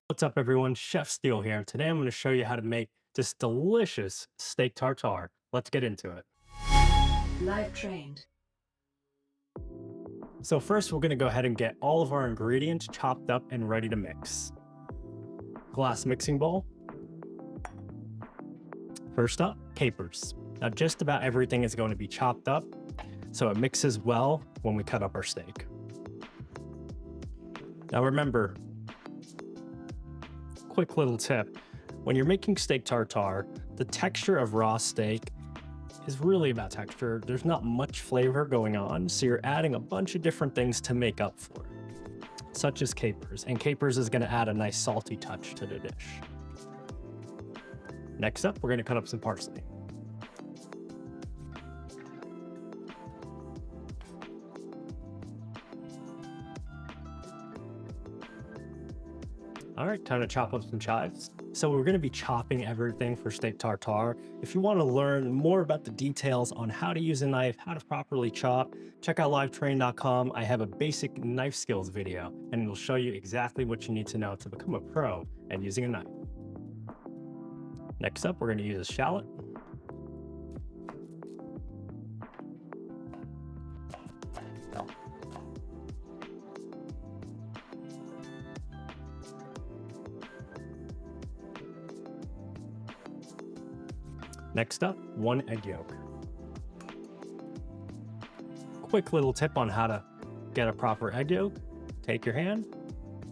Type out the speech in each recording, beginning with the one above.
What's up, everyone? Chef Steele here. Today I'm going to show you how to make this delicious steak tartare. Let's get into it. Live trained. So first, we're going to go ahead and get all of our ingredients chopped up and ready to mix. Glass mixing bowl. First up, capers. Now, just about everything is going to be chopped up, so it mixes well when we cut up our steak. Now remember, quick little tip, when you're making steak tartare, the texture of raw steak is really about texture. There's not much flavor going on, so you're adding a bunch of different things to make up for it, such as capers, and capers is going to add a nice salty touch to the dish. Next up, we're going to cut up some parsley. All right, time to chop up some chives. So we're gonna be chopping everything for steak tartare. If you wanna learn more about the details on how to use a knife, how to properly chop, check out livetrain.com. I have a basic knife skills video, and it'll show you exactly what you need to know to become a pro at using a knife. Next up, we're gonna use a shallot. Next up, 1 egg yolk. Quick little tip on how to get a proper egg yolk. Take your hand,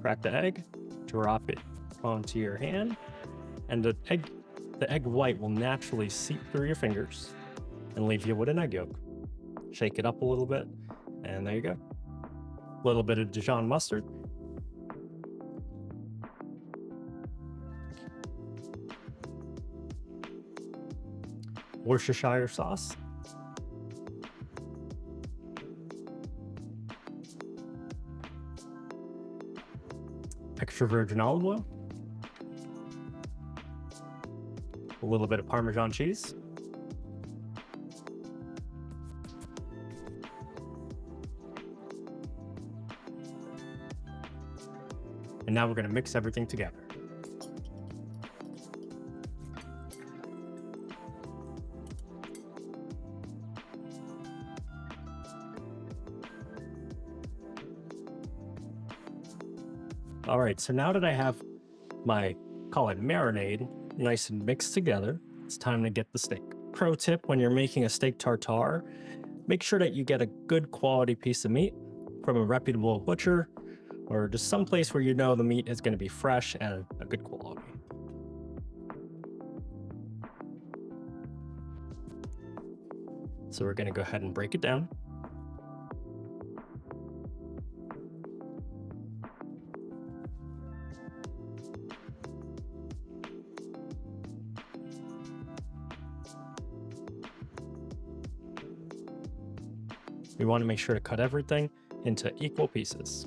crack the egg, drop it onto your hand, and the egg white will naturally seep through your fingers and leave you with an egg yolk. Shake it up a little bit, and there you go. A little bit of Dijon mustard. Worcestershire sauce. Extra virgin olive oil. A little bit of Parmesan cheese. And now we're going to mix everything together. All right, so now that I have my, call it marinade, nice and mixed together, it's time to get the steak. Pro tip when you're making a steak tartare, make sure that you get a good quality piece of meat from a reputable butcher or just someplace where you know the meat is going to be fresh and a good quality. So we're going to go ahead and break it down. We want to make sure to cut everything into equal pieces.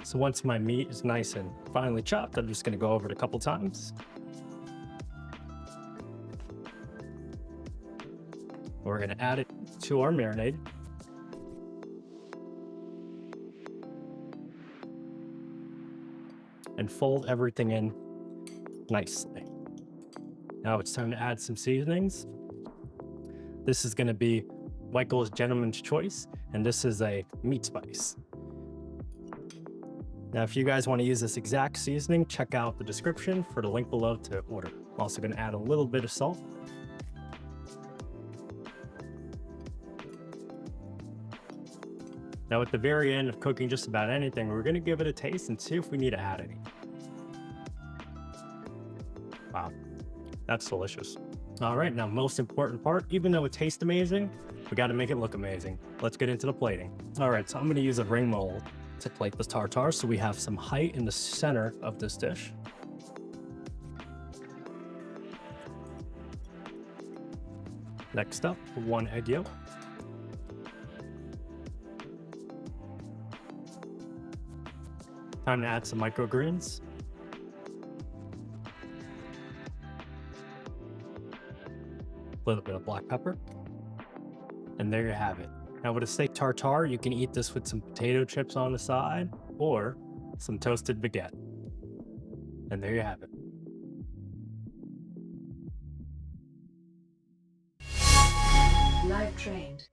So once my meat is nice and finely chopped, I'm just going to go over it a couple times. We're going to add it to our marinade. And fold everything in nicely. Now it's time to add some seasonings. This is going to be Michael's Gentleman's Choice, and this is a meat spice. Now, if you guys want to use this exact seasoning, check out the description for the link below to order. I'm also going to add a little bit of salt. Now, at the very end of cooking just about anything, we're going to give it a taste and see if we need to add any. Wow, that's delicious. All right, now most important part, even though it tastes amazing, we got to make it look amazing. Let's get into the plating. All right, so I'm going to use a ring mold to plate this tartare so we have some height in the center of this dish. Next up, 1 egg yolk. Time to add some microgreens. A little bit of black pepper. And there you have it. Now with a steak tartare, you can eat this with some potato chips on the side or some toasted baguette. And there you have it. Live trained.